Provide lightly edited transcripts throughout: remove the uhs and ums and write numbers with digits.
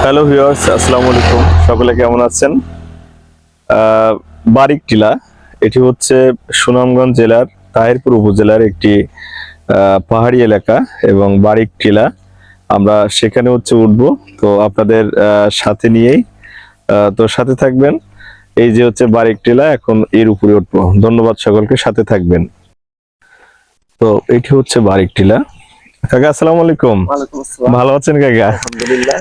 Hello viewers, আসসালামু আলাইকুম। সকলে কেমন আছেন? বারিক টিলা, এটি হচ্ছে সুনামগঞ্জ জেলার তাহিরপুর উপজেলার একটি পাহাড়ি এলাকা এবং বারিক টিলা। আমরা সেখানে উঠবো, তো আপনাদের সাথে নিয়েই তো সাথে থাকবেন। এই যে হচ্ছে বারিক টিলা, এখন এর উপরে উঠবো। ধন্যবাদ সকলকে, সাথে থাকবেন। তো এটি হচ্ছে বারিক টিলা। কাকা আসসালামু আলাইকুম। ভালো আছেন কাকা? আলহামদুলিল্লাহ।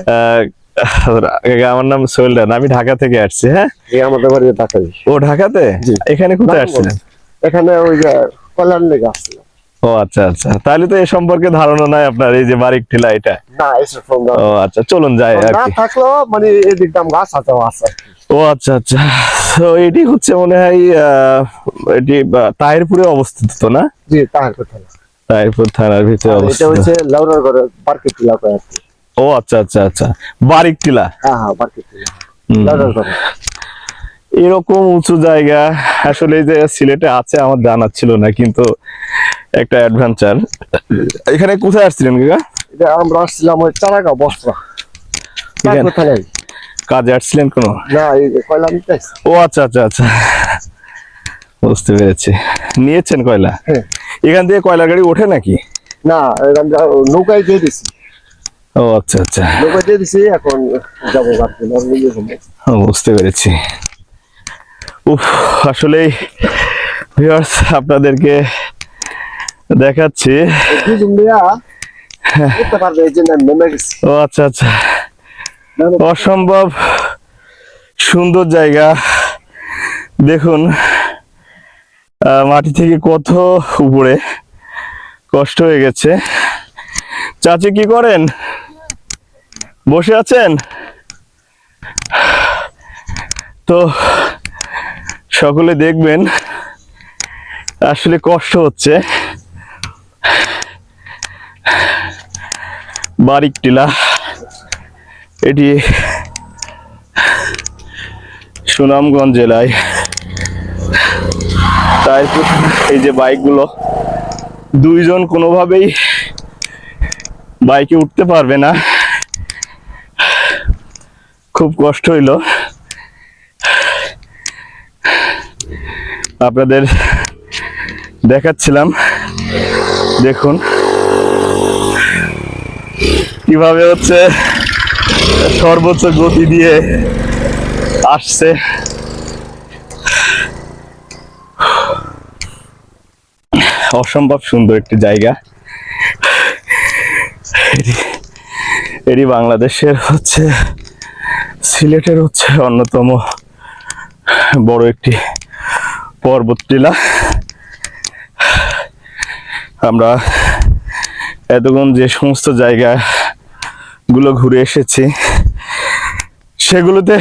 আমার নাম সোহেল রানা, আমি ঢাকা থেকে আসছি। হ্যাঁ, আমাদের বাড়ি ঢাকায়। ও ঢাকাতে? জি। এখানে কোথায় আসছিলেন? এখানে ওই যে কল্যাণ লেগে আসছিল। ও আচ্ছা আচ্ছা, তাহলে তো এ সম্পর্কে ধারণা নাই আপনার, এই যে বারিক টিলা এটা। না, এসব ফোন ও আচ্ছা, চলুন যাই আর না কি। থাকলো মানে এদিক দাম গাছ আছে। ও আচ্ছা আচ্ছা, তো এটি হচ্ছে মনে হয় এটি তাহিরপুরে অবস্থিত, তো না? জি, তাহার কথা না। তাহিরপুর থানার ভিতরে এটা অবস্থিত। হচ্ছে লাউরার ঘরে পার্কেট টিলা কয় আর কি। ও আচ্ছা আচ্ছা আচ্ছা, বারিক টিলা। হ্যাঁ, পার্কেট টিলা হুম। লাউরার ঘরে। এরকম উঁচু জায়গা আসলে এই যে সিলেটে আছে আমার জানা ছিল না, কিন্তু একটা অ্যাডভেঞ্চার। এখানে কোথায় আসছিলেন কাকা? এটা আমরা আসছিলাম ওই চারাগাঁও বস্ত্রা। এখানে কথা নেই। কাজে আসছিলেন কোনো? না, এই যে কয়লা নিতে আসছি। ও আচ্ছা আচ্ছা আচ্ছা, বুঝতে পেরেছি। নিয়েছেন কয়লা? হ্যাঁ। এখান থেকে কয়লা গাড়ি ওঠে নাকি? না, আমরা নৌকায় দিয়ে দিছি। ও আচ্ছা আচ্ছা, নৌকায় দিয়ে দিছি, এখন যাবো আর কি। বুঝতে পেরেছি। উফ, আসলেই ভিউয়ার্স আপনাদেরকে দেখাচ্ছি। দুজন মিয়া করতে পারবে, এই জন্য নেমে গেছি। ও আচ্ছা আচ্ছা, অসম্ভব সুন্দর জায়গা। দেখুন মাটি থেকে কত উপরে, কষ্ট হয়ে গেছে। চাচি কি করেন? বসে আছেন? তো সকলে দেখবেন, আসলে কষ্ট হচ্ছে। বারিক টিলা, এটি সুনামগঞ্জ জেলায়। তারপর এই যে বাইকগুলো, দুইজন কোনোভাবেই বাইকে উঠতে পারবে না, খুব কষ্ট হইল। আপনাদের দেখাচ্ছিলাম, দেখুন কিভাবে হচ্ছে সর্বোচ্চ গতি দিয়ে আসছে। অসম্ভব সুন্দর একটি জায়গা। এটি বাংলাদেশের হচ্ছে সিলেটের হচ্ছে অন্যতম বড় একটি পর্বত টিলা। আমরা এতক্ষণ যে সমস্ত জায়গা গুলো ঘুরে এসেছি, সেগুলোতে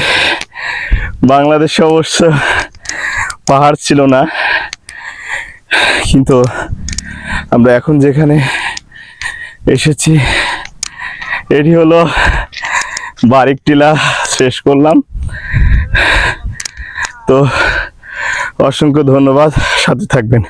বাংলাদেশে অবশ্য পাহাড় ছিল না, কিন্তু আমরা এখন যেখানে এসেছি এটি হলো বারিক টিলা। শেষ করলাম, তো অসংখ্য ধন্যবাদ, সাথে থাকবেন।